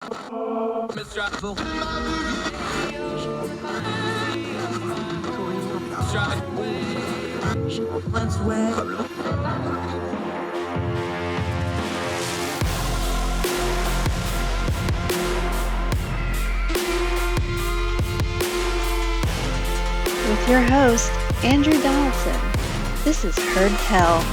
With your host, Andrew Donaldson. This is Heard Tell.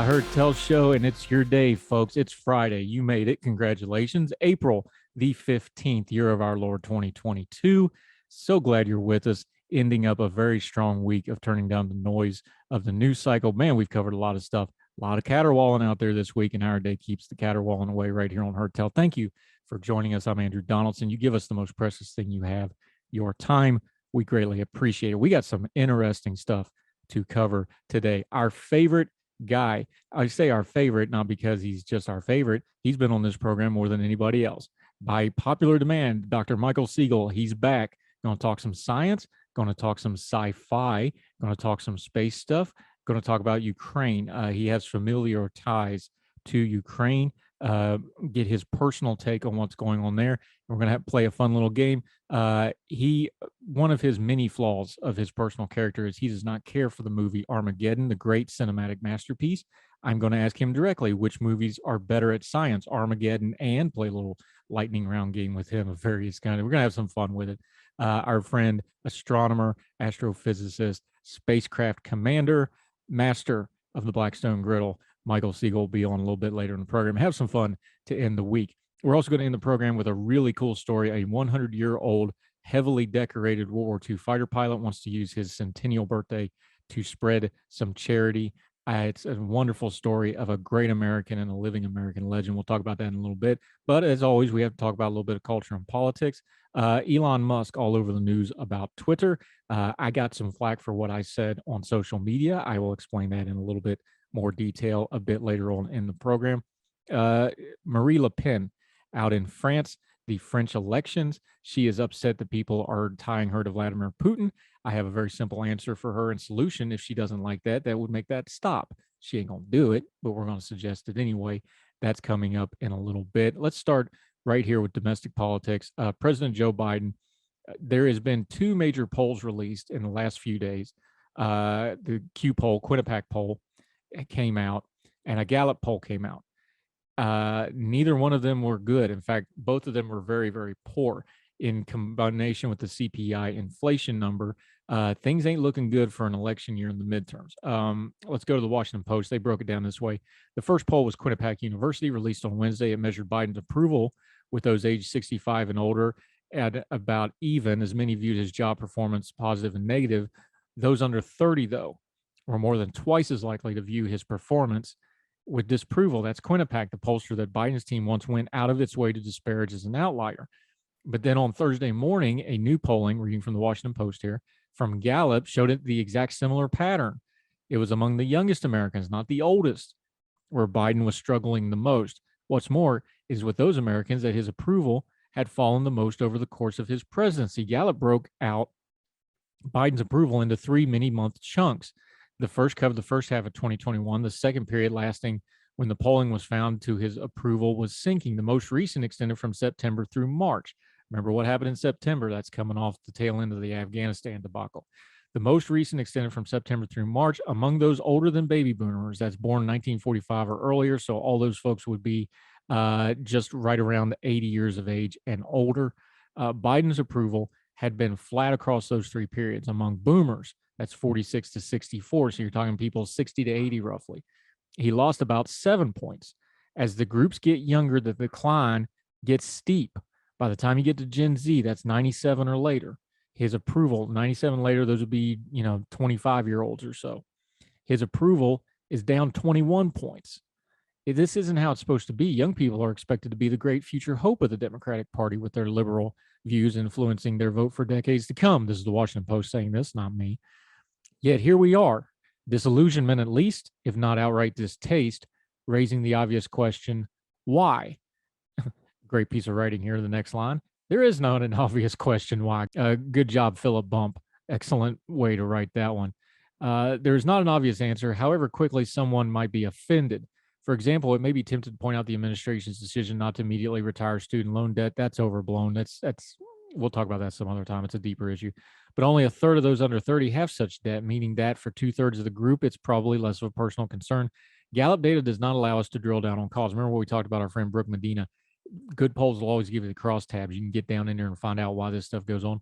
Heard Tell Show, and it's your day, folks. It's Friday. You made it. Congratulations. April the 15th, year of our Lord 2022. So glad you're with us, ending up a very strong week of turning down the noise of the news cycle. Man, we've covered a lot of stuff, a lot of caterwauling out there this week, and our day keeps the caterwauling away right here on Heard Tell. Thank you for joining us. I'm Andrew Donaldson. You give us the most precious thing you have, your time. We greatly appreciate it. We got some interesting stuff to cover today. Our favorite guy, I say our favorite, not because he's just our favorite. He's been on this program more than anybody else. By popular demand, Dr. Michael Siegel, he's back. Going to talk some science, going to talk some sci-fi, going to talk some space stuff, going to talk about Ukraine. He has familiar ties to Ukraine. Get his personal take on what's going on there. We're going to play a fun little game. One of his many flaws of his personal character is he does not care for the movie Armageddon, the great cinematic masterpiece. I'm going to ask him directly which movies are better at science, Armageddon, and play a little lightning round game with him of various kinds. We're going to have some fun with it. Our friend, astronomer, astrophysicist, spacecraft commander, master of the Blackstone Griddle, Michael Siegel, will be on a little bit later in the program. Have some fun to end the week. We're also going to end the program with a really cool story. A 100-year-old, heavily decorated World War II fighter pilot wants to use his centennial birthday to spread some charity. It's a wonderful story of a great American and a living American legend. We'll talk about that in a little bit. But as always, we have to talk about a little bit of culture and politics. Elon Musk all over the news about Twitter. I got some flack for what I said on social media. I will explain that in a little bit more detail a bit later on in the program. Marie Le Pen out in France, the French elections. She is upset that people are tying her to Vladimir Putin. I have a very simple answer for her and solution. If she doesn't like that, that would make that stop. She ain't going to do it, but we're going to suggest it anyway. That's coming up in a little bit. Let's start right here with domestic politics. President Joe Biden, there has been two major polls released in the last few days. The Q poll, Quinnipiac poll, came out, and a Gallup poll came out. Neither one of them were good. In fact, both of them were very, very poor. In combination with the CPI inflation number, things ain't looking good for an election year in the midterms. Let's go to the Washington Post. They broke it down this way. The first poll was Quinnipiac University, released on Wednesday. It measured Biden's approval with those aged 65 and older at about even, as many viewed his job performance positive and negative. Those under 30, though, were more than twice as likely to view his performance with disapproval. That's Quinnipiac, the pollster that Biden's team once went out of its way to disparage as an outlier. But then on Thursday morning, a new polling, reading from the Washington Post here, from Gallup showed it the exact similar pattern. It was among the youngest Americans, not the oldest, where Biden was struggling the most. What's more is with those Americans that his approval had fallen the most over the course of his presidency. Gallup broke out Biden's approval into 3 mini-month chunks. The first covered the first half of 2021. The second period, lasting when the polling was found to his approval, was sinking. The most recent extended from September through March. Remember what happened in September? That's coming off the tail end of the Afghanistan debacle. The most recent extended from September through March among those older than baby boomers, that's born in 1945 or earlier. So all those folks would be just right around 80 years of age and older. Biden's approval had been flat across those three periods. Among boomers, that's 46 to 64. So you're talking people 60 to 80 roughly. He lost about 7 points. As the groups get younger, the decline gets steep. By the time you get to Gen Z, that's 97 or later. His approval, 97 later, those would be, 25-year-olds or so. His approval is down 21 points. This isn't how it's supposed to be. Young people are expected to be the great future hope of the Democratic Party with their liberal views influencing their vote for decades to come. This is the Washington Post saying this, not me. Yet here we are, disillusionment at least, if not outright distaste, raising the obvious question, why? Great piece of writing here, the next line. There is not an obvious question why. Good job, Philip Bump. Excellent way to write that one. There's not an obvious answer, however quickly someone might be offended. For example, it may be tempted to point out the administration's decision not to immediately retire student loan debt. That's overblown. That's we'll talk about that some other time. It's a deeper issue. But only a third of those under 30 have such debt, meaning that for 2/3 of the group, it's probably less of a personal concern. Gallup data does not allow us to drill down on cause. Remember what we talked about our friend Brooke Medina. Good polls will always give you the crosstabs. You can get down in there and find out why this stuff goes on.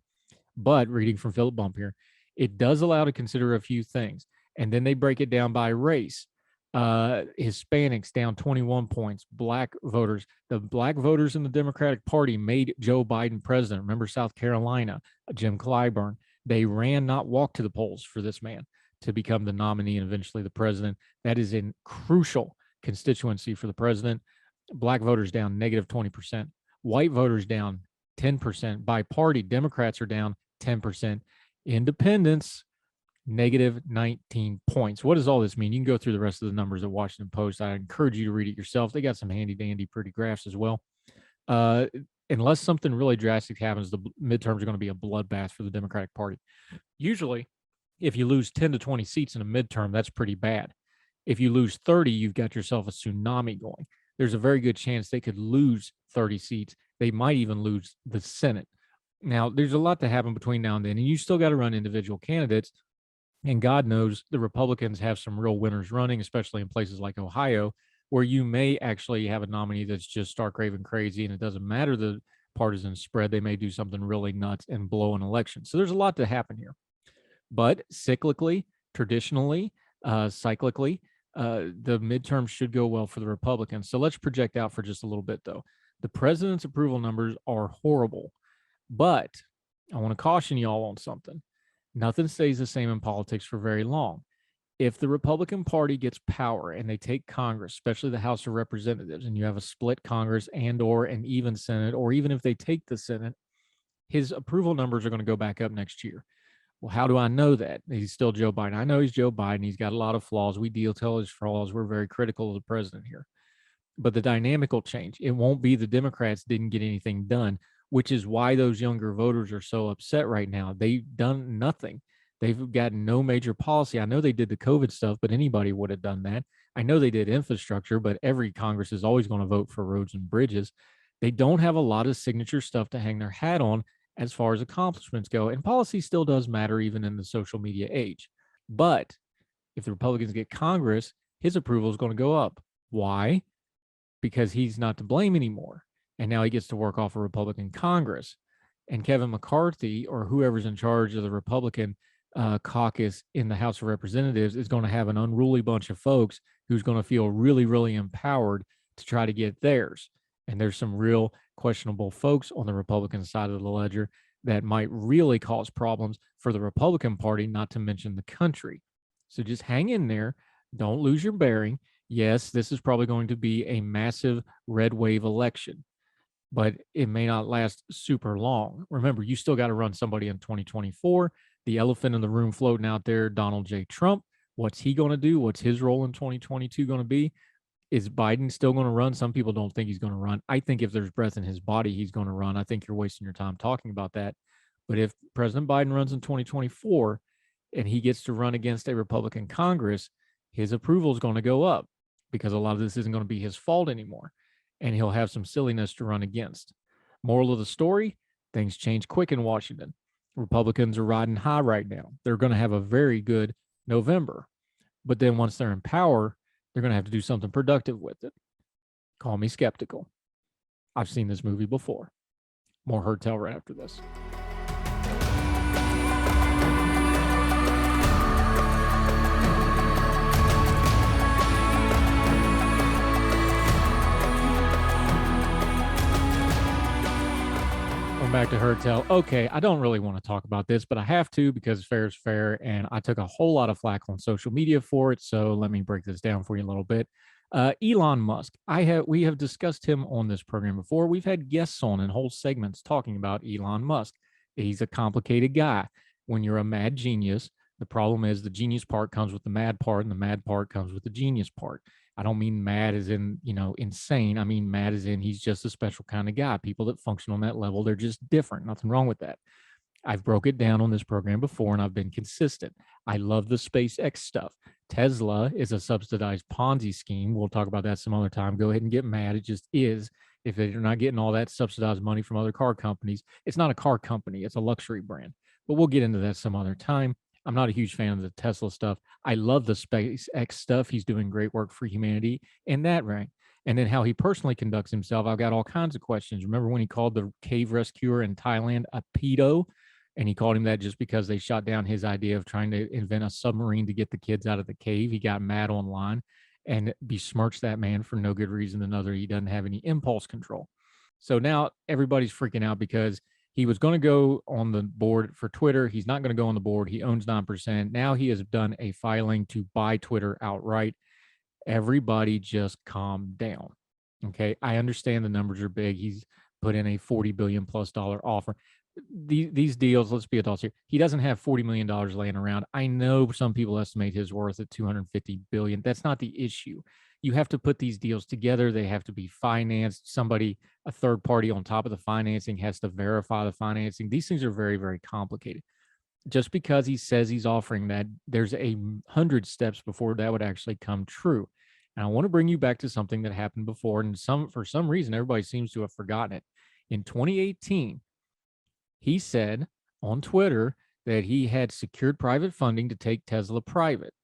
But reading from Philip Bump here, it does allow to consider a few things. And then they break it down by race. Hispanics down 21 points, black voters. The black voters in the Democratic Party made Joe Biden president. Remember South Carolina, Jim Clyburn. They ran, not walked to the polls for this man to become the nominee and eventually the president. That is a crucial constituency for the president. Black voters down negative 20%. White voters down 10%. By party, Democrats are down 10%. Independents, negative 19 points. What does all this mean? You can go through the rest of the numbers at Washington Post. I encourage you to read it yourself. They got some handy dandy pretty graphs as well. Unless something really drastic happens, the midterms are going to be a bloodbath for the Democratic Party. Usually, if you lose 10 to 20 seats in a midterm, that's pretty bad. If you lose 30, you've got yourself a tsunami going. There's a very good chance they could lose 30 seats. They might even lose the Senate. Now, there's a lot to happen between now and then, and you still got to run individual candidates. And God knows the Republicans have some real winners running, especially in places like Ohio, where you may actually have a nominee that's just stark raving crazy, and it doesn't matter the partisan spread. They may do something really nuts and blow an election. So there's a lot to happen here. But cyclically, traditionally, cyclically, the midterms should go well for the Republicans. So let's project out for just a little bit, though. The president's approval numbers are horrible, but I want to caution y'all on something. Nothing stays the same in politics for very long. If the Republican Party gets power and they take Congress, especially the House of Representatives, and you have a split Congress and or an even Senate, or even if they take the Senate, his approval numbers are going to go back up next year. Well, how do I know that? He's still Joe Biden. I know he's Joe Biden. He's got a lot of flaws. We detail his flaws. We're very critical of the president here. But the dynamic will change. It won't be the Democrats didn't get anything done, which is why those younger voters are so upset right now. They've done nothing. They've got no major policy. I know they did the COVID stuff, but anybody would have done that. I know they did infrastructure, but every Congress is always going to vote for roads and bridges. They don't have a lot of signature stuff to hang their hat on as far as accomplishments go. And policy still does matter even in the social media age. But if the Republicans get Congress, his approval is going to go up. Why? Because he's not to blame anymore. And now he gets to work off a Republican Congress. And Kevin McCarthy, or whoever's in charge of the Republican caucus in the House of Representatives, is going to have an unruly bunch of folks who's going to feel really, really empowered to try to get theirs. And there's some real questionable folks on the Republican side of the ledger that might really cause problems for the Republican Party, not to mention the country. So just hang in there. Don't lose your bearing. Yes, this is probably going to be a massive red wave election, but it may not last super long. Remember, you still got to run somebody in 2024. The elephant in the room floating out there, Donald J. Trump. What's he going to do? What's his role in 2022 going to be? Is Biden still going to run? Some people don't think he's going to run. I think if there's breath in his body, he's going to run. I think you're wasting your time talking about that. But if President Biden runs in 2024 and he gets to run against a Republican Congress, his approval is going to go up because a lot of this isn't going to be his fault anymore. And he'll have some silliness to run against. Moral of the story, things change quick in Washington. Republicans are riding high right now. They're going to have a very good November. But then once they're in power, they're going to have to do something productive with it. Call me skeptical. I've seen this movie before. More Heard Tell right after this. Back to Heard Tell. Okay, I don't really want to talk about this, but I have to because fair is fair, and I took a whole lot of flack on social media for it. So let me break this down for you a little bit. Elon Musk. We have discussed him on this program before. We've had guests on in whole segments talking about Elon Musk. He's a complicated guy. When you're a mad genius, the problem is the genius part comes with the mad part, and the mad part comes with the genius part. I don't mean mad as in, insane. I mean mad as in he's just a special kind of guy. People that function on that level, they're just different. Nothing wrong with that. I've broke it down on this program before, and I've been consistent. I love the SpaceX stuff. Tesla is a subsidized Ponzi scheme. We'll talk about that some other time. Go ahead and get mad. It just is. If they're not getting all that subsidized money from other car companies, it's not a car company, it's a luxury brand. But we'll get into that some other time. I'm not a huge fan of the Tesla stuff. I love the SpaceX stuff. He's doing great work for humanity in that rank. And then how he personally conducts himself, I've got all kinds of questions. Remember when he called the cave rescuer in Thailand a pedo? And he called him that just because they shot down his idea of trying to invent a submarine to get the kids out of the cave. He got mad online and besmirched that man for no good reason than other. He doesn't have any impulse control. So now everybody's freaking out because he was going to go on the board for Twitter. He's not going to go on the board. He owns 9%. Now he has done a filing to buy Twitter outright. Everybody just calm down. Okay. I understand the numbers are big. He's put in a $40 billion plus offer. These deals, let's be adults here. He doesn't have $40 million laying around. I know some people estimate his worth at $250 billion. That's not the issue. You have to put these deals together. They have to be financed. Somebody, a third party on top of the financing has to verify the financing. These things are very, very complicated. Just because he says he's offering that, there's 100 steps before that would actually come true. And I want to bring you back to something that happened before, and for some reason, everybody seems to have forgotten it. In 2018, he said on Twitter that he had secured private funding to take Tesla private,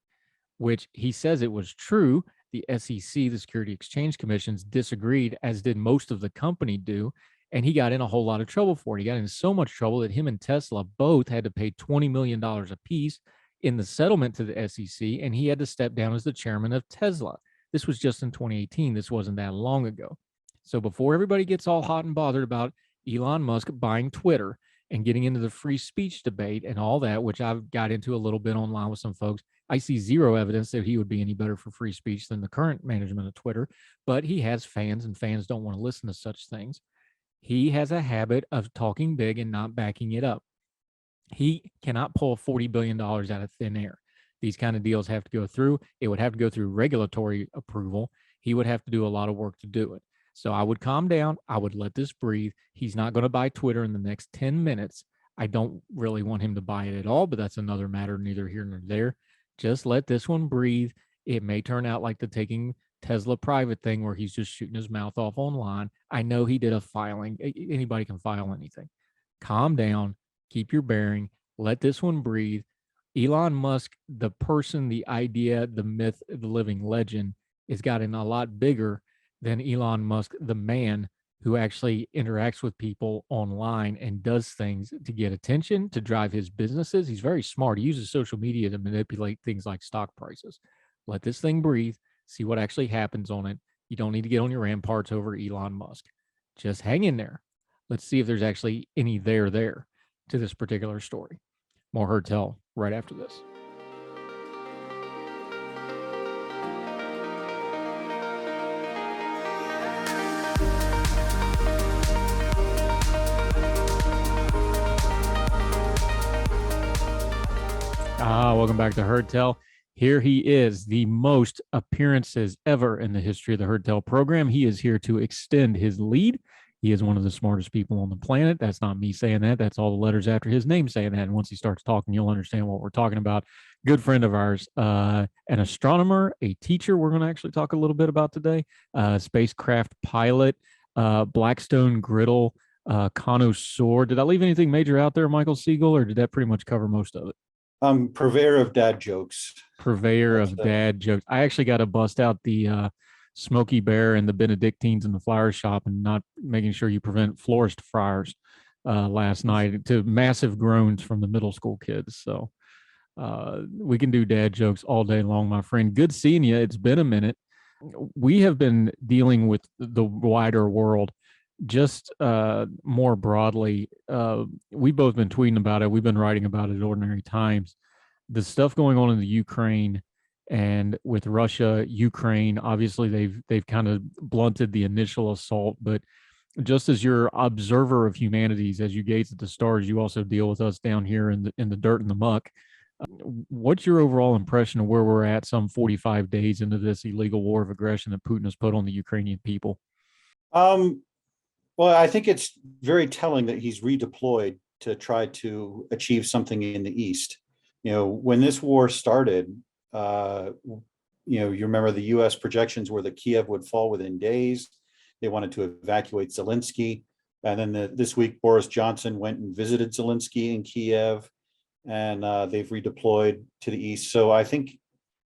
which he says it was true. The SEC, the Security Exchange Commissions, disagreed, as did most of the company do. And he got in a whole lot of trouble for it. He got in so much trouble that him and Tesla both had to pay $20 million apiece in the settlement to the SEC, and he had to step down as the chairman of Tesla. This was just in 2018. This wasn't that long ago. So before everybody gets all hot and bothered about Elon Musk buying Twitter and getting into the free speech debate and all that, which I've got into a little bit online with some folks, I see zero evidence that he would be any better for free speech than the current management of Twitter, but he has fans, and fans don't want to listen to such things. He has a habit of talking big and not backing it up. He cannot pull $40 billion out of thin air. These kind of deals have to go through. It would have to go through regulatory approval. He would have to do a lot of work to do it. So I would calm down. I would let this breathe. He's not going to buy Twitter in the next 10 minutes. I don't really want him to buy it at all, but that's another matter, neither here nor there. Just let this one breathe. It may turn out like the taking Tesla private thing where he's just shooting his mouth off online. I know he did a filing. Anybody can file anything. Calm down. Keep your bearing. Let this one breathe. Elon Musk, the person, the idea, the myth, the living legend, has gotten a lot bigger than Elon Musk, the man who actually interacts with people online and does things to get attention, to drive his businesses. He's very smart. He uses social media to manipulate things like stock prices. Let this thing breathe. See what actually happens on it. You don't need to get on your ramparts over Elon Musk. Just hang in there. Let's see if there's actually any there to this particular story. More Heard Tell right after this. Welcome back to Heard Tell. Here he is, the most appearances ever in the history of the Heard Tell program. He is here to extend his lead. He is one of the smartest people on the planet. That's not me saying that. That's all the letters after his name saying that. And once he starts talking, you'll understand what we're talking about. Good friend of ours, an astronomer, a teacher we're going to actually talk a little bit about today, spacecraft pilot, Blackstone griddle connoisseur. Did I leave anything major out there, Michael Siegel, or did that pretty much cover most of it? Purveyor of dad jokes. Purveyor of dad jokes. I actually got to bust out the Smoky Bear and the Benedictines in the flower shop and not making sure you prevent florist fires last night, to massive groans from the middle school kids. So we can do dad jokes all day long, my friend. Good seeing you. It's been a minute. We have been dealing with the wider world just more broadly. We've both been tweeting about it. We've been writing about it at Ordinary Times. The stuff going on in the Ukraine and with Russia, Ukraine, obviously they've kind of blunted the initial assault, but just as your observer of humanities, as you gaze at the stars, you also deal with us down here in the dirt and the muck. What's your overall impression of where we're at some 45 days into this illegal war of aggression that Putin has put on the Ukrainian people? Well, I think it's very telling that he's redeployed to try to achieve something in the East. When this war started, you remember the US projections were that Kiev would fall within days. They wanted to evacuate Zelensky. And then this week, Boris Johnson went and visited Zelensky in Kiev, and they've redeployed to the East. So I think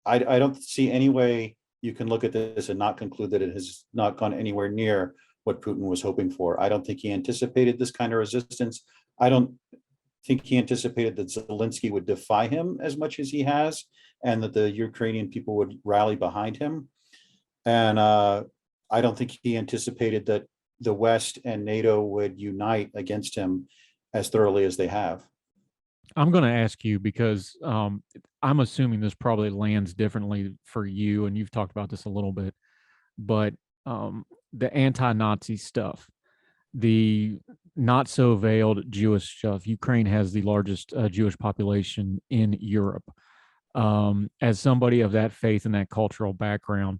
I don't see any way you can look at this and not conclude that it has not gone anywhere near what Putin was hoping for. I don't think he anticipated this kind of resistance. I don't think he anticipated that Zelensky would defy him as much as he has, and that the Ukrainian people would rally behind him. And I don't think he anticipated that the West and NATO would unite against him as thoroughly as they have. I'm going to ask you because I'm assuming this probably lands differently for you, and you've talked about this a little bit, but the anti-Nazi stuff, the not so veiled Jewish stuff. Ukraine has the largest Jewish population in Europe. As somebody of that faith and that cultural background,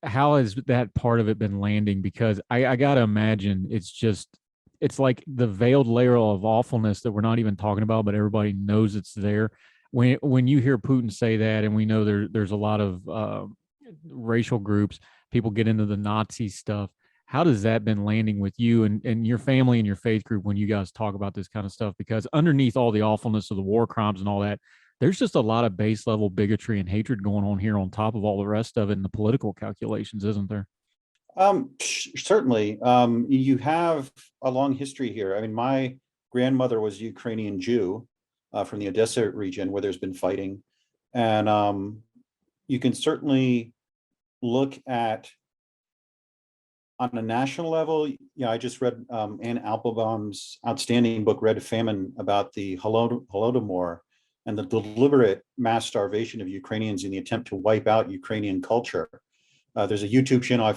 how has that part of it been landing? Because I got to imagine it's like the veiled layer of awfulness that we're not even talking about, but everybody knows it's there. When you hear Putin say that, and we know there's a lot of racial groups, people get into the Nazi stuff. How does that been landing with you and your family and your faith group when you guys talk about this kind of stuff? Because underneath all the awfulness of the war crimes and all that, there's just a lot of base level bigotry and hatred going on here on top of all the rest of it and the political calculations, isn't there? Certainly. You have a long history here. I mean, my grandmother was Ukrainian Jew from the Odessa region where there's been fighting. And you can certainly look at, on a national level, I just read Anne Applebaum's outstanding book, Red Famine, about the Holodomor and the deliberate mass starvation of Ukrainians in the attempt to wipe out Ukrainian culture. There's a YouTube channel I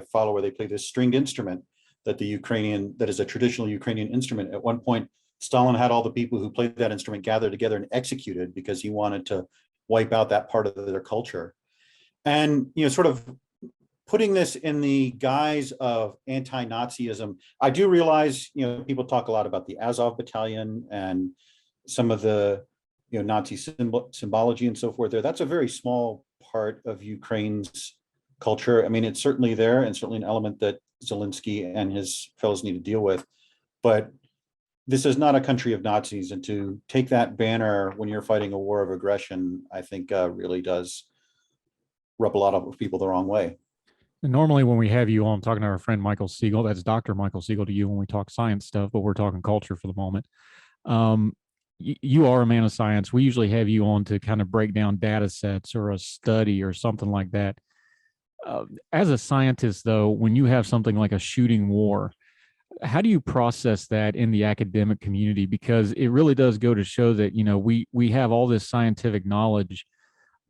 follow where they play this stringed instrument that is a traditional Ukrainian instrument. At one point, Stalin had all the people who played that instrument gathered together and executed because he wanted to wipe out that part of their culture. And, sort of putting this in the guise of anti-Nazism, I do realize, people talk a lot about the Azov battalion and some of the, Nazi symbology and so forth there. That's a very small part of Ukraine's culture. I mean, it's certainly there and certainly an element that Zelensky and his fellows need to deal with. But this is not a country of Nazis. And to take that banner when you're fighting a war of aggression, I think really does rub a lot of people the wrong way. And normally when we have you on talking to our friend Michael Siegel, that's Dr. Michael Siegel to you when we talk science stuff, but we're talking culture for the moment. You are a man of science. We usually have you on to kind of break down data sets or a study or something like that. As a scientist, though, when you have something like a shooting war, how do you process that in the academic community? Because it really does go to show that, we have all this scientific knowledge,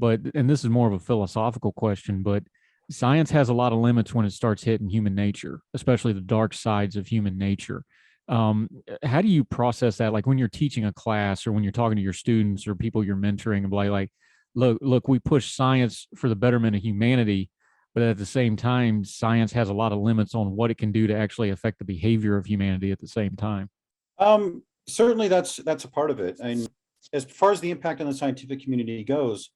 and this is more of a philosophical question, but science has a lot of limits when it starts hitting human nature, especially the dark sides of human nature. How do you process that? Like when you're teaching a class or when you're talking to your students or people you're mentoring and like, look, we push science for the betterment of humanity, but at the same time, science has a lot of limits on what it can do to actually affect the behavior of humanity at the same time. Certainly that's a part of it. And as far as the impact on the scientific community goes,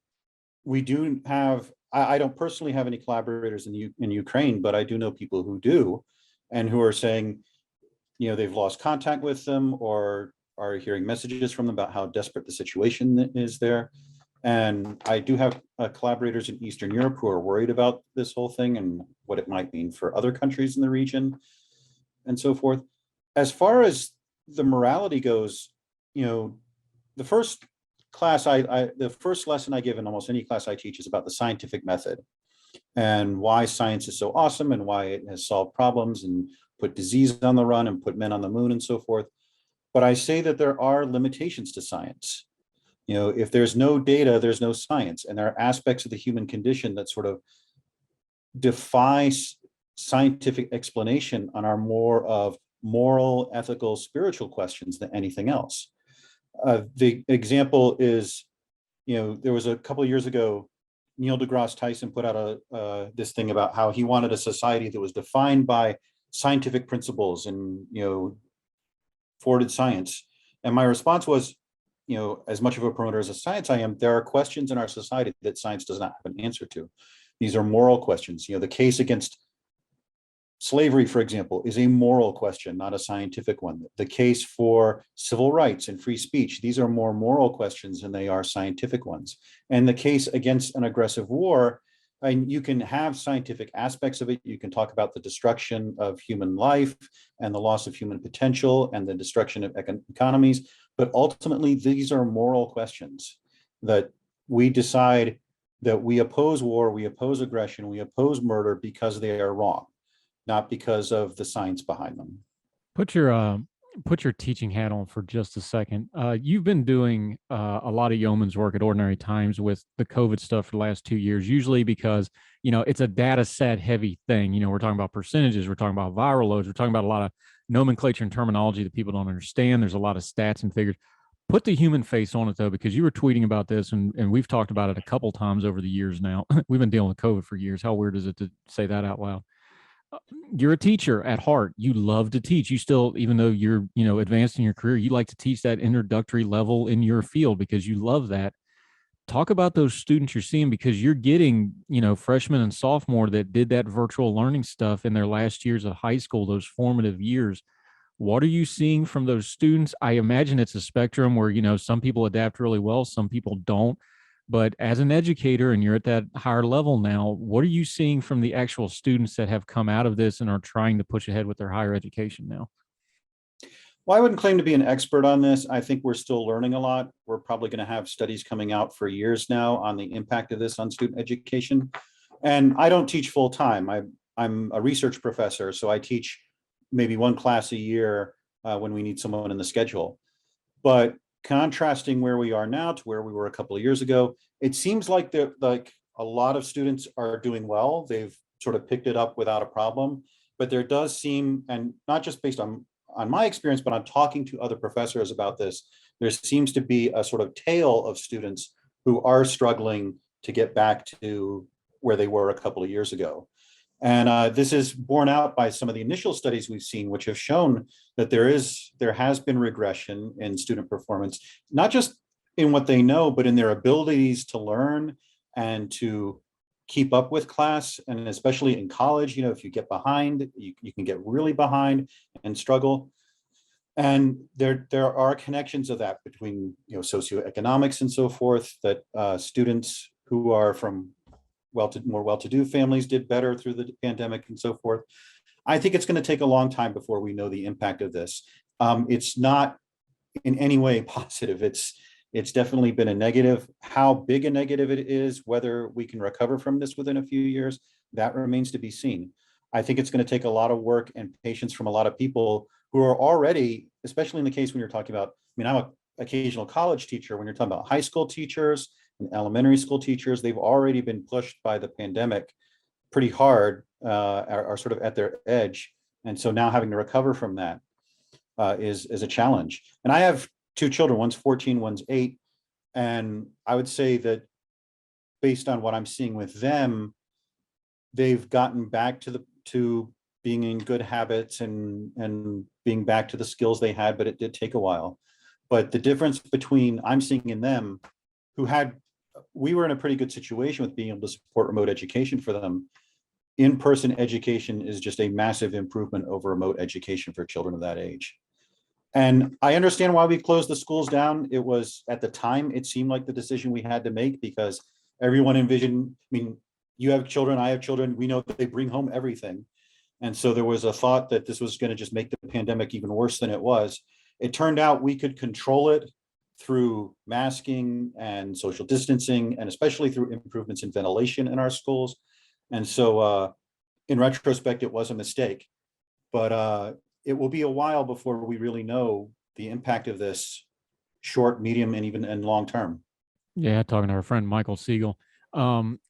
we do have, I don't personally have any collaborators in Ukraine, but I do know people who do, and who are saying, they've lost contact with them or are hearing messages from them about how desperate the situation is there. And I do have collaborators in Eastern Europe who are worried about this whole thing and what it might mean for other countries in the region and so forth. As far as the morality goes, the first the first lesson I give in almost any class I teach is about the scientific method and why science is so awesome and why it has solved problems and put disease on the run and put men on the moon and so forth. But I say that there are limitations to science. If there's no data, there's no science. And there are aspects of the human condition that sort of defy scientific explanation on our more of moral, ethical, spiritual questions than anything else. The example is, there was a couple of years ago, Neil deGrasse Tyson put out this thing about how he wanted a society that was defined by scientific principles and, forwarded science. And my response was, as much of a promoter as a science I am, there are questions in our society that science does not have an answer to. These are moral questions. The case against slavery, for example, is a moral question, not a scientific one. The case for civil rights and free speech, these are more moral questions than they are scientific ones. And the case against an aggressive war, and you can have scientific aspects of it. You can talk about the destruction of human life and the loss of human potential and the destruction of economies. But ultimately, these are moral questions that we decide that we oppose war, we oppose aggression, we oppose murder because they are wrong, not because of the science behind them. Put your teaching hat on for just a second. You've been doing a lot of yeoman's work at Ordinary Times with the COVID stuff for the last 2 years, usually because, it's a data set heavy thing. We're talking about percentages, we're talking about viral loads, we're talking about a lot of nomenclature and terminology that people don't understand. There's a lot of stats and figures. Put the human face on it, though, because you were tweeting about this, and we've talked about it a couple times over the years now. We've been dealing with COVID for years. How weird is it to say that out loud? You're a teacher at heart. You love to teach. You still, even though you're, advanced in your career, you like to teach that introductory level in your field because you love that. Talk about those students you're seeing, because you're getting, freshmen and sophomore that did that virtual learning stuff in their last years of high school, those formative years. What are you seeing from those students? I imagine it's a spectrum where, some people adapt really well, some people don't. But as an educator, and you're at that higher level now, what are you seeing from the actual students that have come out of this and are trying to push ahead with their higher education now? Well, I wouldn't claim to be an expert on this. I think we're still learning a lot. We're probably going to have studies coming out for years now on the impact of this on student education. And I don't teach full time. I'm a research professor, so I teach maybe one class a year when we need someone in the schedule. But contrasting where we are now to where we were a couple of years ago, it seems like a lot of students are doing well. They've sort of picked it up without a problem. But there does seem, and not just based on my experience, but on talking to other professors about this, there seems to be a sort of tail of students who are struggling to get back to where they were a couple of years ago. And this is borne out by some of the initial studies we've seen, which have shown that there has been regression in student performance, not just in what they know, but in their abilities to learn and to keep up with class. And especially in college, if you get behind, you can get really behind and struggle. And there are connections of that between socioeconomics and so forth, that students who are from more well-to-do families did better through the pandemic and so forth. I think it's going to take a long time before we know the impact of this. It's not in any way positive. It's definitely been a negative. How big a negative it is, whether we can recover from this within a few years, that remains to be seen. I think it's going to take a lot of work and patience from a lot of people who are already, especially in the case when you're talking about, I'm an occasional college teacher. When you're talking about high school teachers and elementary school teachers, they've already been pushed by the pandemic pretty hard, are sort of at their edge. And so now having to recover from that is a challenge. And I have two children, one's 14, one's 8. And I would say that based on what I'm seeing with them, they've gotten back to being in good habits and being back to the skills they had, but it did take a while. But the difference between I'm seeing in them, we were in a pretty good situation with being able to support remote education for them. In-person education is just a massive improvement over remote education for children of that age. And I understand why we closed the schools down. It was, at the time, it seemed like the decision we had to make, because everyone envisioned, you have children, I have children, we know that they bring home everything. And so there was a thought that this was going to just make the pandemic even worse than it was. It turned out we could control it through masking and social distancing, and especially through improvements in ventilation in our schools. And so in retrospect, it was a mistake, but it will be a while before we really know the impact of this short, medium, and even long term. Yeah, talking to our friend Michael Siegel.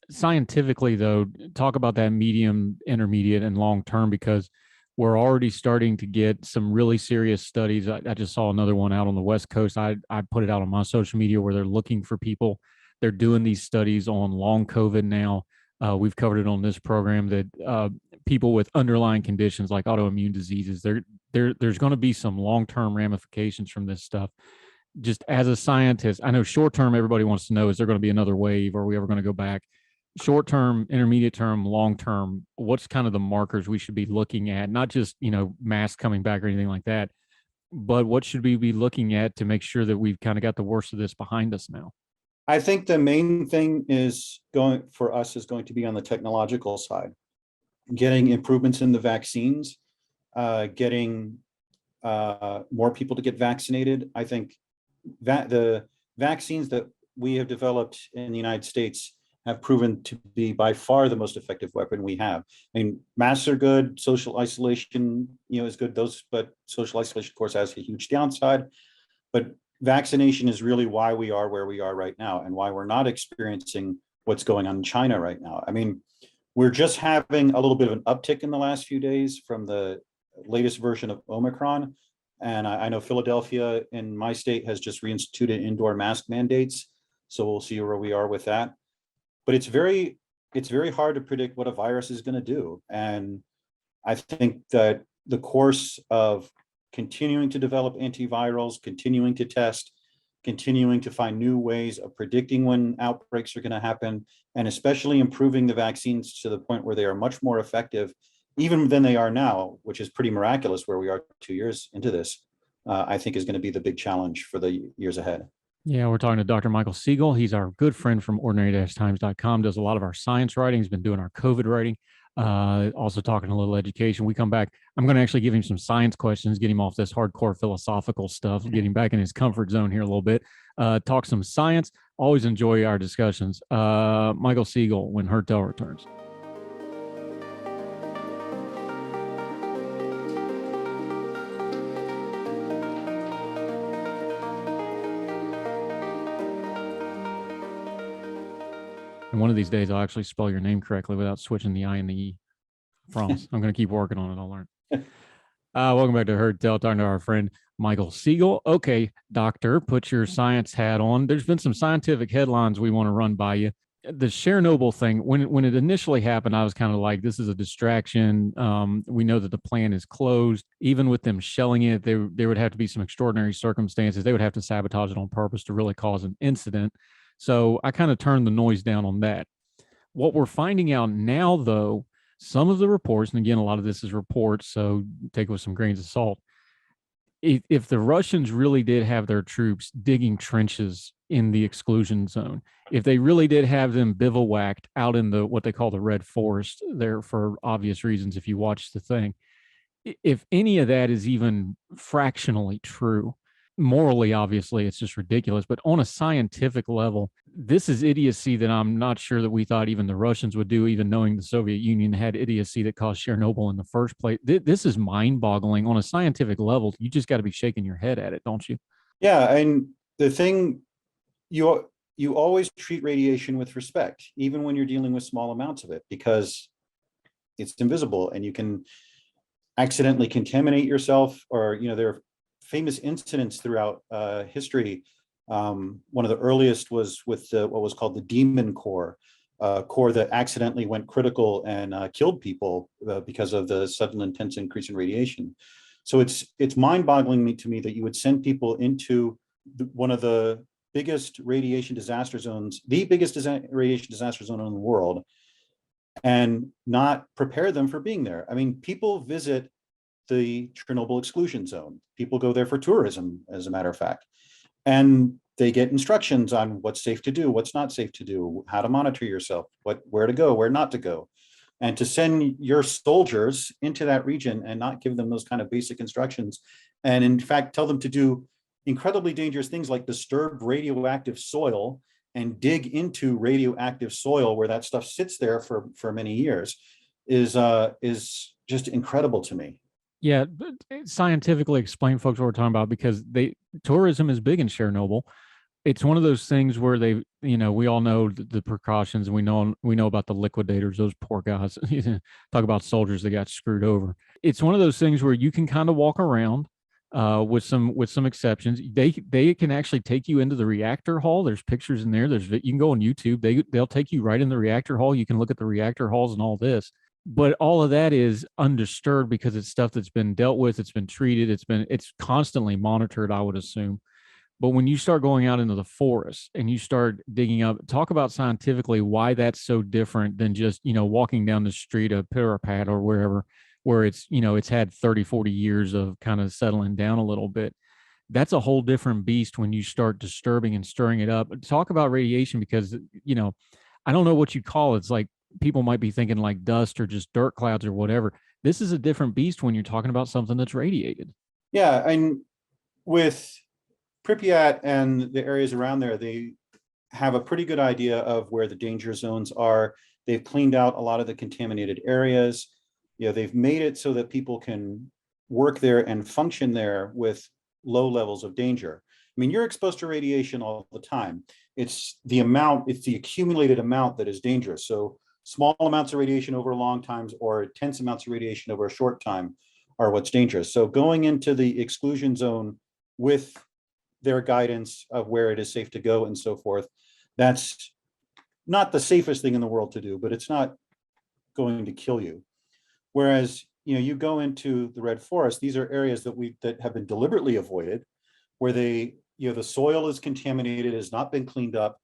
Scientifically, though, talk about that medium, intermediate, and long term, because we're already starting to get some really serious studies. I just saw another one out on the West Coast. I put it out on my social media where they're looking for people. They're doing these studies on long COVID now. We've covered it on this program that people with underlying conditions like autoimmune diseases. There's going to be some long-term ramifications from this stuff. Just as a scientist, I know short-term, everybody wants to know, is there going to be another wave? Are we ever going to go back? Short-term, intermediate term, long-term, what's kind of the markers we should be looking at? Not just, masks coming back or anything like that, but what should we be looking at to make sure that we've kind of got the worst of this behind us now? I think the main thing is going to be on the technological side, getting improvements in the vaccines, getting more people to get vaccinated. I think that the vaccines that we have developed in the United States have proven to be by far the most effective weapon we have. I mean, masks are good, social isolation, is good. But social isolation, of course, has a huge downside. But vaccination is really why we are where we are right now, and why we're not experiencing what's going on in China right now. I mean, we're just having a little bit of an uptick in the last few days from the latest version of Omicron. And I know Philadelphia in my state has just reinstituted indoor mask mandates. So we'll see where we are with that. But it's very hard to predict what a virus is going to do. And I think that the course of continuing to develop antivirals, continuing to test, continuing to find new ways of predicting when outbreaks are going to happen, and especially improving the vaccines to the point where they are much more effective even than they are now, which is pretty miraculous where we are 2 years into this, I think is going to be the big challenge for the years ahead. Yeah, we're talking to Dr. Michael Siegel. He's our good friend from ordinary-times.com, does a lot of our science writing. He's been doing our COVID writing, also talking a little education. We come back. I'm going to actually give him some science questions, get him off this hardcore philosophical stuff, get him back in his comfort zone here a little bit, talk some science. Always enjoy our discussions. Michael Siegel, when Heard Tell returns. And one of these days, I'll actually spell your name correctly without switching the I and the E. I promise. I'm going to keep working on it. I'll learn. Welcome back to Heard Tell, talking to our friend Michael Siegel. Okay, doctor, put your science hat on. There's been some scientific headlines we want to run by you. The Chernobyl thing, when it initially happened, I was kind of like, this is a distraction. We know that the plant is closed. Even with them shelling it, there would have to be some extraordinary circumstances. They would have to sabotage it on purpose to really cause an incident. So I kind of turned the noise down on that. What we're finding out now, though, some of the reports, and again, a lot of this is reports, so take it with some grains of salt. If the Russians really did have their troops digging trenches in the exclusion zone, if they really did have them bivouacked out in what they call the Red Forest there for obvious reasons, if you watch the thing, if any of that is even fractionally true, morally, obviously, it's just ridiculous. But on a scientific level, this is idiocy that I'm not sure that we thought even the Russians would do, even knowing the Soviet Union had idiocy that caused Chernobyl in the first place. This is mind-boggling on a scientific level. You just got to be shaking your head at it, don't you? Yeah, and the thing, you always treat radiation with respect, even when you're dealing with small amounts of it, because it's invisible and you can accidentally contaminate yourself, or there are famous incidents throughout history. One of the earliest was with what was called the Demon Core, core that accidentally went critical and killed people because of the sudden intense increase in radiation. So it's mind-boggling to me that you would send people into one of the biggest radiation disaster zones, the biggest radiation disaster zone in the world, and not prepare them for being there. I mean, people visit the Chernobyl exclusion zone. People go there for tourism, as a matter of fact. And they get instructions on what's safe to do, what's not safe to do, how to monitor yourself, where to go, where not to go. And to send your soldiers into that region and not give them those kind of basic instructions, and in fact, tell them to do incredibly dangerous things like disturb radioactive soil and dig into radioactive soil where that stuff sits there for many years, is just incredible to me. Yeah, scientifically explain, folks, what we're talking about, because tourism is big in Chernobyl. It's one of those things where we all know the precautions, and we know about the liquidators, those poor guys. Talk about soldiers that got screwed over. It's one of those things where you can kind of walk around with some exceptions. They can actually take you into the reactor hall. There's pictures in there. You can go on YouTube. They'll take you right in the reactor hall. You can look at the reactor halls and all this. But all of that is undisturbed because it's stuff that's been dealt with, it's been treated, it's constantly monitored, I would assume. But when you start going out into the forest and you start digging up, talk about scientifically why that's so different than just, walking down the street of Parapat or wherever, where it's had 30, 40 years of kind of settling down a little bit. That's a whole different beast when you start disturbing and stirring it up. Talk about radiation because, I don't know what you call it. It's like people might be thinking like dust or just dirt clouds or whatever. This is a different beast when you're talking about something that's radiated. Yeah, and with Pripyat and the areas around there, they have a pretty good idea of where the danger zones are. They've cleaned out a lot of the contaminated areas. They've made it so that people can work there and function there with low levels of danger. I mean, you're exposed to radiation all the time. It's the accumulated amount that is dangerous. So small amounts of radiation over long times or intense amounts of radiation over a short time are what's dangerous. So going into the exclusion zone with their guidance of where it is safe to go and so forth, that's not the safest thing in the world to do, but it's not going to kill you. Whereas, you go into the Red Forest, these are areas that have been deliberately avoided, where the soil is contaminated, has not been cleaned up,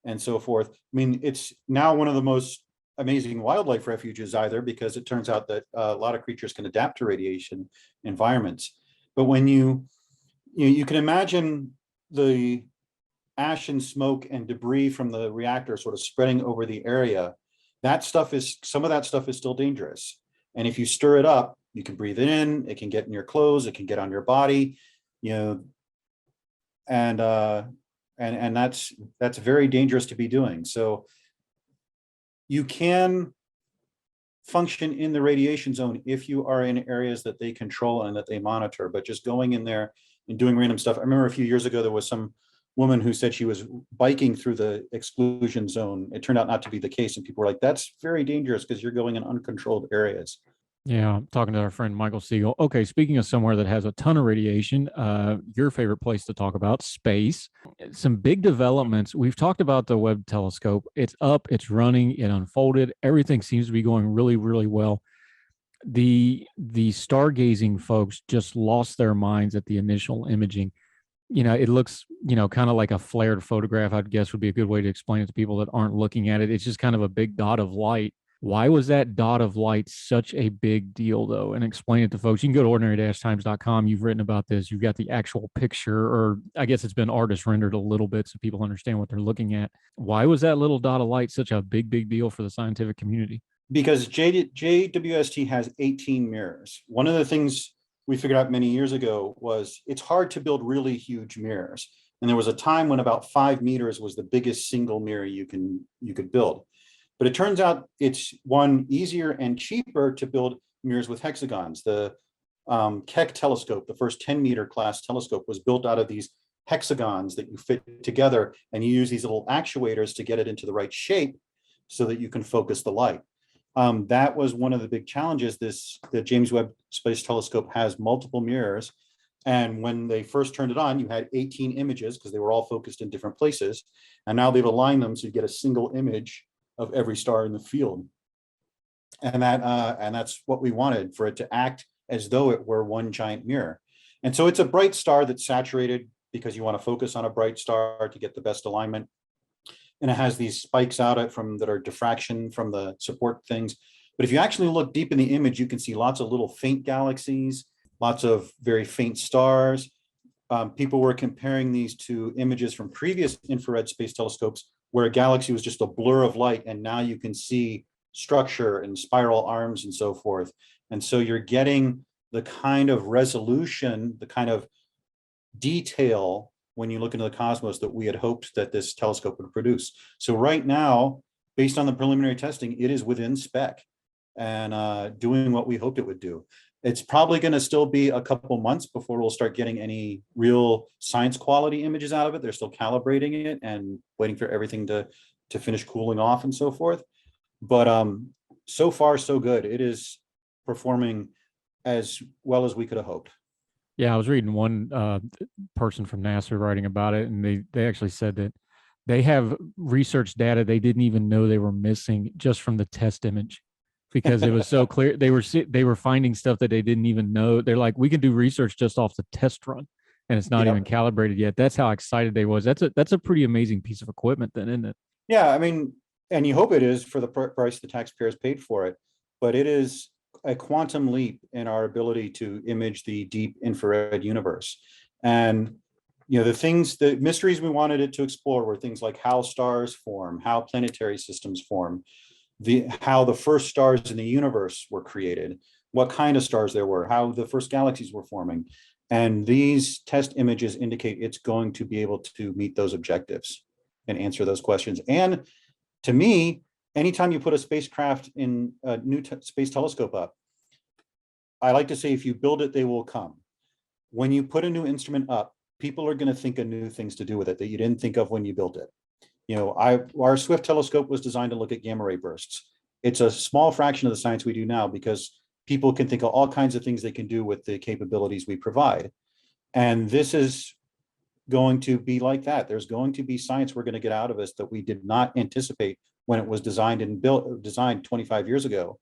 and so forth. I mean, it's now one of the most amazing wildlife refuges either, because it turns out that a lot of creatures can adapt to radiation environments. But when you can imagine the ash and smoke and debris from the reactor sort of spreading over the area, some of that stuff is still dangerous. And if you stir it up, you can breathe it in, it can get in your clothes, it can get on your body, and that's very dangerous to be doing. So you can function in the radiation zone if you are in areas that they control and that they monitor, but just going in there and doing random stuff. I remember a few years ago, there was some woman who said she was biking through the exclusion zone. It turned out not to be the case. And people were like, that's very dangerous because you're going in uncontrolled areas. Yeah, talking to our friend Michael Siegel. Okay, speaking of somewhere that has a ton of radiation, your favorite place to talk about, space. Some big developments. We've talked about the Webb telescope. It's up, it's running, it unfolded. Everything seems to be going really, really well. The stargazing folks just lost their minds at the initial imaging. It looks, kind of like a flared photograph, I'd guess would be a good way to explain it to people that aren't looking at it. It's just kind of a big dot of light. Why was that dot of light such a big deal, though? And explain it to folks. You can go to ordinary-times.com. You've written about this. You've got the actual picture, or I guess it's been artist rendered a little bit so people understand what they're looking at. Why was that little dot of light such a big, big deal for the scientific community? Because JWST has 18 mirrors. One of the things we figured out many years ago was it's hard to build really huge mirrors. And there was a time when about 5 meters was the biggest single mirror you could build. But it turns out it's easier and cheaper to build mirrors with hexagons. The Keck telescope, the first 10-meter class telescope, was built out of these hexagons that you fit together, and you use these little actuators to get it into the right shape so that you can focus the light. That was one of the big challenges. The James Webb Space Telescope has multiple mirrors. And when they first turned it on, you had 18 images because they were all focused in different places. And now they've aligned them so you get a single image of every star in the field. And that's what we wanted, for it to act as though it were one giant mirror. And so it's a bright star that's saturated because you want to focus on a bright star to get the best alignment. And it has these spikes out that are diffraction from the support things. But if you actually look deep in the image, you can see lots of little faint galaxies, lots of very faint stars. People were comparing these to images from previous infrared space telescopes where a galaxy was just a blur of light, and now you can see structure and spiral arms and so forth. And so you're getting the kind of resolution, the kind of detail when you look into the cosmos that we had hoped that this telescope would produce. So right now, based on the preliminary testing, it is within spec and doing what we hoped it would do. It's probably going to still be a couple months before we'll start getting any real science quality images out of it. They're still calibrating it and waiting for everything to finish cooling off and so forth. But so far, so good. It is performing as well as we could have hoped. Yeah, I was reading one person from NASA writing about it, and they actually said that they have research data they didn't even know they were missing just from the test image. because it was so clear. They were finding stuff that they didn't even know. They're like, we can do research just off the test run, and it's not even calibrated yet. That's how excited they was. That's a pretty amazing piece of equipment, then, isn't it? Yeah, I mean, and you hope it is for the price the taxpayers paid for it, but it is a quantum leap in our ability to image the deep infrared universe. And the mysteries we wanted it to explore were things like how stars form, how planetary systems form, how the first stars in the universe were created, what kind of stars there were, how the first galaxies were forming. And these test images indicate it's going to be able to meet those objectives and answer those questions. And to me, anytime you put a spacecraft in a new space telescope up, I like to say, if you build it, they will come. When you put a new instrument up, people are going to think of new things to do with it that you didn't think of when you built it. Our Swift telescope was designed to look at gamma ray bursts. It's a small fraction of the science we do now because people can think of all kinds of things they can do with the capabilities we provide. And this is going to be like that. There's going to be science we're going to get out of this that we did not anticipate when it was designed 25 years ago.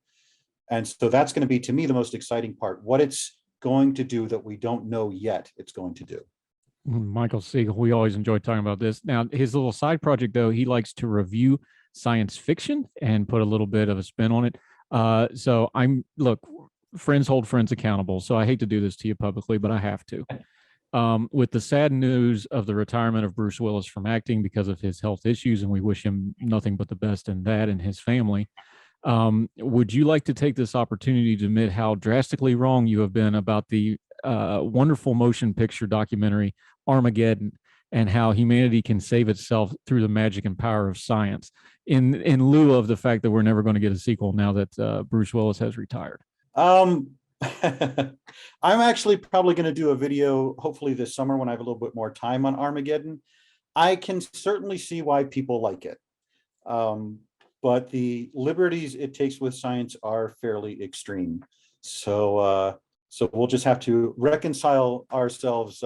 And so that's going to be, to me, the most exciting part, what it's going to do that we don't know yet it's going to do. Michael Siegel, we always enjoy talking about this. Now, his little side project, though, he likes to review science fiction and put a little bit of a spin on it. So look, friends hold friends accountable. So I hate to do this to you publicly, but I have to. With the sad news of the retirement of Bruce Willis from acting because of his health issues, and we wish him nothing but the best in that and his family. Would you like to take this opportunity to admit how drastically wrong you have been about the wonderful motion picture documentary Armageddon, and how humanity can save itself through the magic and power of science, in lieu of the fact that we're never going to get a sequel now that Bruce Willis has retired? I'm actually probably going to do a video, hopefully this summer when I have a little bit more time, on Armageddon. I can certainly see why people like it. But the liberties it takes with science are fairly extreme. So we'll just have to reconcile ourselves,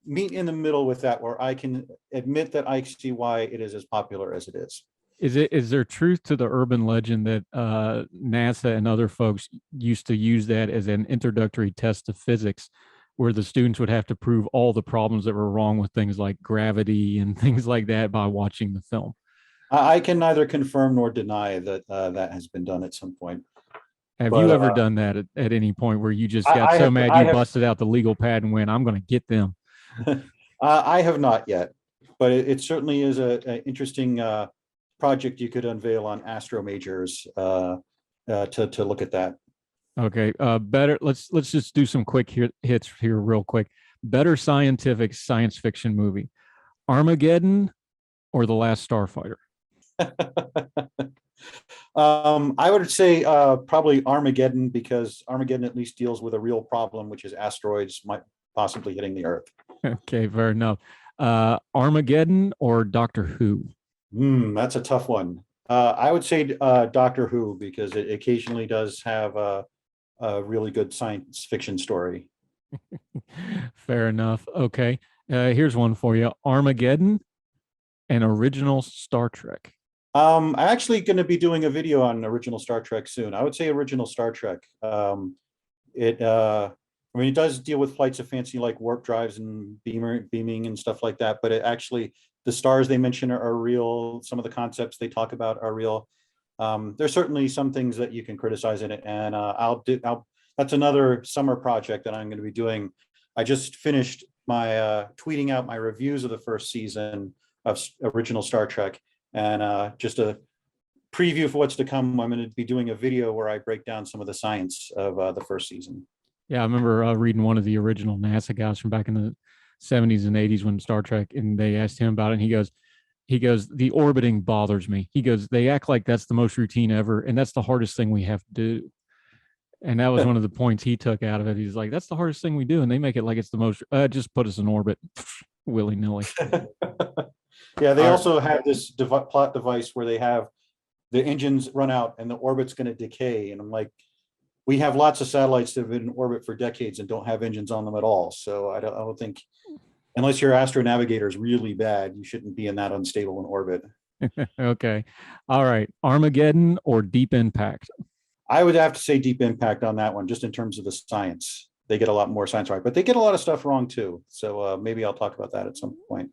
meet in the middle with that, where I can admit that I see why it is as popular as it is. Is there truth to the urban legend that NASA and other folks used to use that as an introductory test to physics, where the students would have to prove all the problems that were wrong with things like gravity and things like that by watching the film? I can neither confirm nor deny that that has been done at some point. Have you ever done that at any point where you just got so mad you busted out the legal pad and went, I'm going to get them? I have not yet, but it certainly is an interesting project you could unveil on Astro Majors to look at that. Okay, better. Let's just do some quick hits here real quick. Better scientific science fiction movie, Armageddon or The Last Starfighter? I would say probably Armageddon, because Armageddon at least deals with a real problem, which is asteroids might possibly hitting the Earth. Okay, fair enough. Armageddon or Doctor Who? That's a tough one. I would say Doctor Who, because it occasionally does have a really good science fiction story. Fair enough. Okay, here's one for you: Armageddon and original Star Trek. I'm actually going to be doing a video on original Star Trek soon. I would say original Star Trek. It does deal with flights of fancy like warp drives and beaming and stuff like that, but it actually, the stars they mention are real. Some of the concepts they talk about are real. There's certainly some things that you can criticize in it, and that's another summer project that I'm going to be doing. I just finished my tweeting out my reviews of the first season of original Star Trek, and just a preview for what's to come, I'm going to be doing a video where I break down some of the science of the first season. Yeah, I remember reading one of the original NASA guys from back in the 70s and 80s when Star Trek, and they asked him about it, and he goes, the orbiting bothers me. He goes, they act like that's the most routine ever, and that's the hardest thing we have to do. And that was one of the points he took out of it. He's like, that's the hardest thing we do, and they make it like it's the most, just put us in orbit willy-nilly. Yeah, they also have this plot device where they have the engines run out and the orbit's going to decay. And I'm like, we have lots of satellites that have been in orbit for decades and don't have engines on them at all. So I don't think, unless your astronavigator is really bad, you shouldn't be in that unstable in orbit. Okay. All right. Armageddon or Deep Impact? I would have to say Deep Impact on that one, just in terms of the science. They get a lot more science right, but they get a lot of stuff wrong too. So maybe I'll talk about that at some point.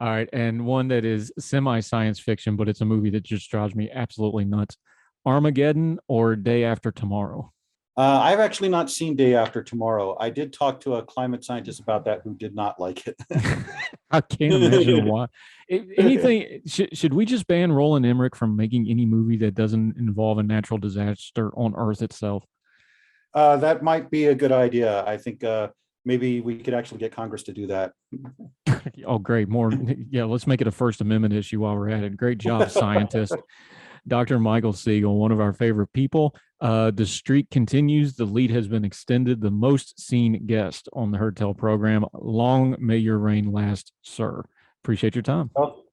All right. And one that is semi science fiction, but it's a movie that just drives me absolutely nuts. Armageddon or Day After Tomorrow? I've actually not seen Day After Tomorrow. I did talk to a climate scientist about that who did not like it. I can't imagine why. Anything, should we just ban Roland Emmerich from making any movie that doesn't involve a natural disaster on Earth itself? That might be a good idea. I think maybe we could actually get Congress to do that. Oh, great. More. Yeah, let's make it a First Amendment issue while we're at it. Great job, scientist. Dr. Michael Siegel, one of our favorite people. The streak continues. The lead has been extended. The most seen guest on the Herd Tell program. Long may your reign last, sir. Appreciate your time. Well,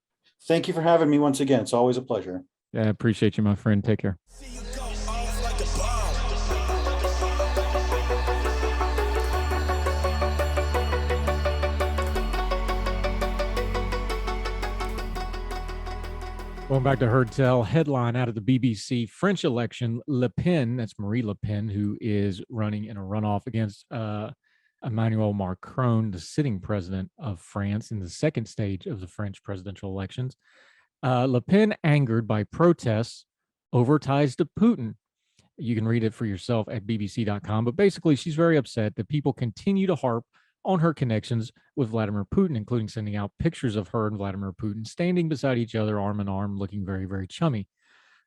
thank you for having me once again. It's always a pleasure. Yeah, appreciate you, my friend. Take care. Going back to Herd Tell, headline out of the BBC, French election, Le Pen, that's Marie Le Pen, who is running in a runoff against Emmanuel Macron, the sitting president of France in the second stage of the French presidential elections. Le Pen angered by protests over ties to Putin. You can read it for yourself at bbc.com, but basically she's very upset that people continue to harp on her connections with Vladimir Putin, including sending out pictures of her and Vladimir Putin standing beside each other, arm in arm, looking very, very chummy.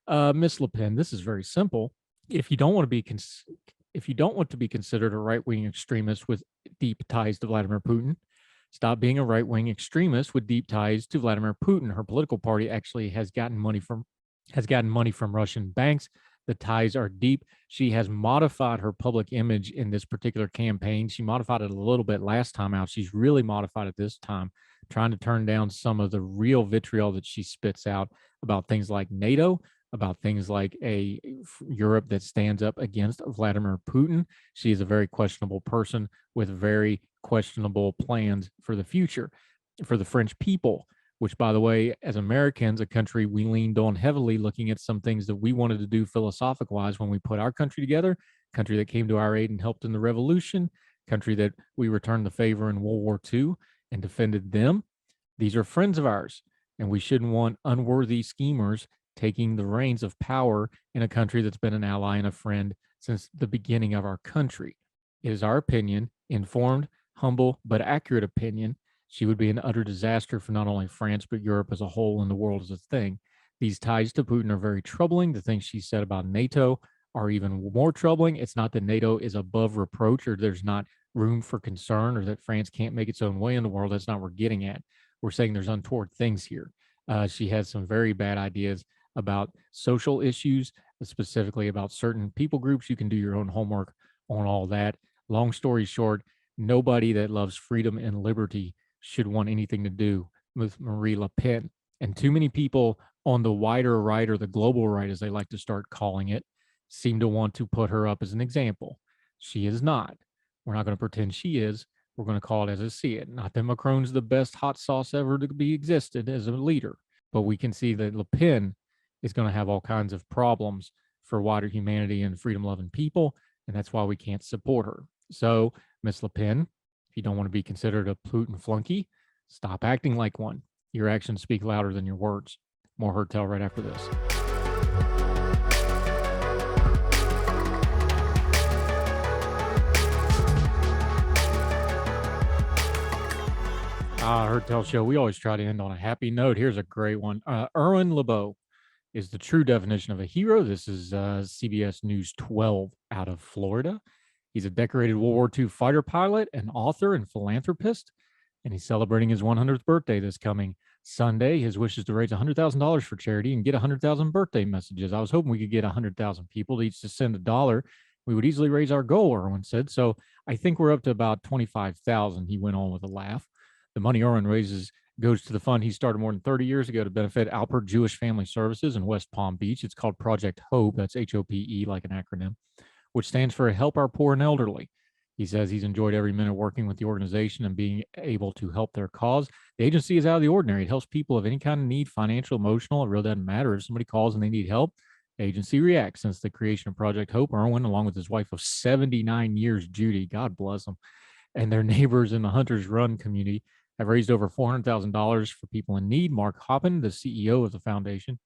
Miss Le Pen, this is very simple. If you don't want to be considered a right-wing extremist with deep ties to Vladimir Putin, stop being a right-wing extremist with deep ties to Vladimir Putin. Her political party actually has gotten money from Russian banks. The ties are deep. She has modified her public image in this particular campaign. She modified it a little bit last time out. She's really modified it this time, trying to turn down some of the real vitriol that she spits out about things like NATO, about things like a Europe that stands up against Vladimir Putin. She is a very questionable person with very questionable plans for the future. For the French people, which, by the way, as Americans, a country we leaned on heavily, looking at some things that we wanted to do philosophical-wise when we put our country together, country that came to our aid and helped in the revolution, country that we returned the favor in World War II and defended them. These are friends of ours, and we shouldn't want unworthy schemers taking the reins of power in a country that's been an ally and a friend since the beginning of our country. It is our opinion, informed, humble, but accurate opinion, she would be an utter disaster for not only France, but Europe as a whole and the world as a thing. These ties to Putin are very troubling. The things she said about NATO are even more troubling. It's not that NATO is above reproach or there's not room for concern or that France can't make its own way in the world. That's not what we're getting at. We're saying there's untoward things here. She has some very bad ideas about social issues, specifically about certain people groups. You can do your own homework on all that. Long story short, nobody that loves freedom and liberty should want anything to do with Marie Le Pen. And too many people on the wider right, or the global right, as they like to start calling it, seem to want to put her up as an example. She is not. We're not going to pretend she is. We're going to call it as I see it. Not that Macron's the best hot sauce ever to be existed as a leader, but we can see that Le Pen is going to have all kinds of problems for wider humanity and freedom-loving people, and that's why we can't support her. So, Miss Le Pen, if you don't want to be considered a Putin flunky, stop acting like one. Your actions speak louder than your words. More Herd Tell right after this. Herd Tell show. We always try to end on a happy note. Here's a great one. Erwin LeBeau is the true definition of a hero. This is CBS News 12 out of Florida. He's a decorated World War II fighter pilot, an author, and philanthropist, and he's celebrating his 100th birthday this coming Sunday. His wish is to raise $100,000 for charity and get 100,000 birthday messages. I was hoping we could get 100,000 people to each to send $1. We would easily raise our goal, Erwin said. So I think we're up to about 25,000, he went on with a laugh. The money Erwin raises goes to the fund he started more than 30 years ago to benefit Alpert Jewish Family Services in West Palm Beach. It's called Project HOPE. That's HOPE, like an acronym, which stands for Help Our Poor and Elderly. He says he's enjoyed every minute working with the organization and being able to help their cause. The agency is out of the ordinary. It helps people of any kind of need, financial, emotional. It really doesn't matter. If somebody calls and they need help, agency reacts. Since the creation of Project Hope, Irwin, along with his wife of 79 years, Judy, God bless them, and their neighbors in the Hunters Run community have raised over $400,000 for people in need. Mark Hoppin, the CEO of the foundation,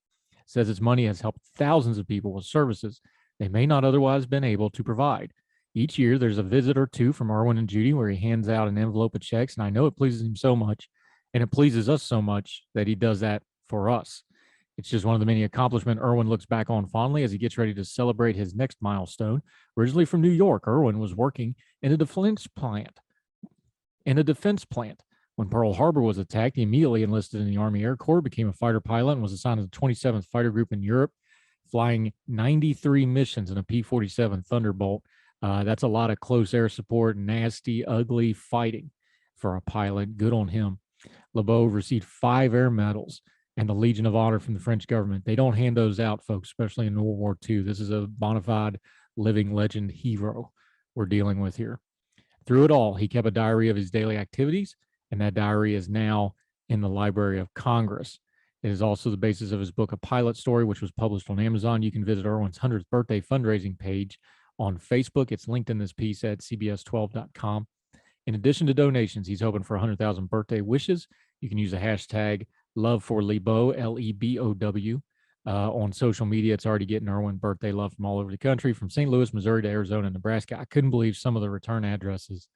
says its money has helped thousands of people with services they may not otherwise been able to provide. Each year, there's a visit or two from Irwin and Judy where he hands out an envelope of checks, and I know it pleases him so much, and it pleases us so much that he does that for us. It's just one of the many accomplishments Irwin looks back on fondly as he gets ready to celebrate his next milestone. Originally from New York, Irwin was working in a defense plant. When Pearl Harbor was attacked, he immediately enlisted in the Army Air Corps, became a fighter pilot, and was assigned to the 27th Fighter Group in Europe, flying 93 missions in a P-47 Thunderbolt. That's a lot of close air support, nasty, ugly fighting for a pilot. Good on him. LeBeau received 5 air medals and the Legion of Honor from the French government. They don't hand those out, folks, especially in World War II. This is a bona fide living legend hero we're dealing with here. Through it all, he kept a diary of his daily activities, and that diary is now in the Library of Congress. It is also the basis of his book, A Pilot Story, which was published on Amazon. You can visit Irwin's 100th birthday fundraising page on Facebook. It's linked in this piece at cbs12.com. In addition to donations, he's hoping for 100,000 birthday wishes. You can use the hashtag Love for Lebow, Lebow. On social media, it's already getting Irwin birthday love from all over the country, from St. Louis, Missouri to Arizona, Nebraska. I couldn't believe some of the return addresses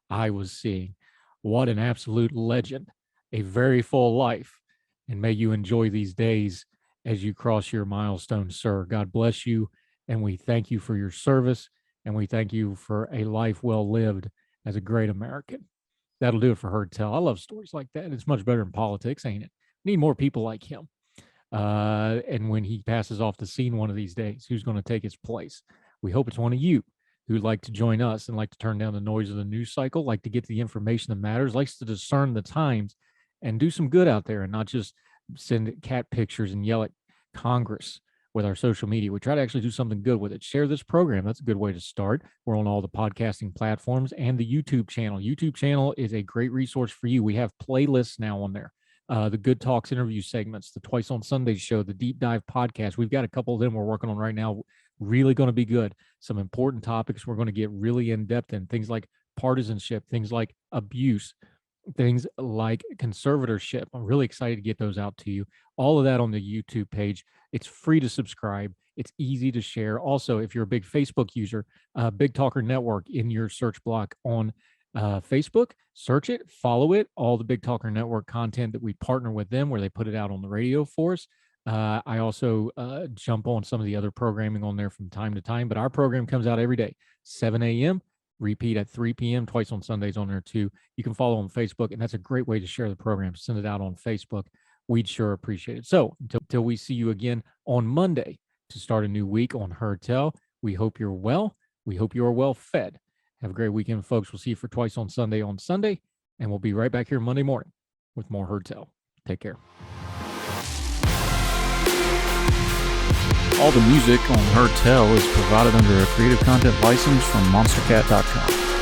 I was seeing. What an absolute legend. A very full life. And may you enjoy these days as you cross your milestone, sir. God bless you. And we thank you for your service. And we thank you for a life well lived as a great American. That'll do it for Heard Tell. I love stories like that. It's much better than politics, ain't it? We need more people like him. And when he passes off the scene one of these days, who's going to take his place? We hope it's one of you who'd like to join us and like to turn down the noise of the news cycle, like to get the information that matters, likes to discern the times and do some good out there and not just send cat pictures and yell at Congress with our social media. We try to actually do something good with it. Share this program. That's a good way to start. We're on all the podcasting platforms and the YouTube channel. YouTube channel is a great resource for you. We have playlists now on there. The Good Talks interview segments, the Twice on Sundays show, the Deep Dive podcast. We've got a couple of them we're working on right now. Really going to be good. Some important topics we're going to get really in depth in, things like partisanship, things like abuse, things like conservatorship. I'm really excited to get those out to you. All of that on the YouTube page. It's free to subscribe. It's easy to share. Also, if you're a big Facebook user, Big Talker Network in your search block on Facebook, search it, follow it, all the Big Talker Network content that we partner with them where they put it out on the radio for us. I also jump on some of the other programming on there from time to time, but our program comes out every day, 7 a.m., repeat at 3 p.m., twice on Sundays on there too. You can follow on Facebook, and that's a great way to share the program. Send it out on Facebook. We'd sure appreciate it. So until we see you again on Monday to start a new week on Heard Tell, we hope you're well. We hope you are well fed. Have a great weekend, folks. We'll see you for Twice on Sunday, and we'll be right back here Monday morning with more Heard Tell. Take care. All the music on Heard Tell is provided under a Creative Content license from monstercat.com.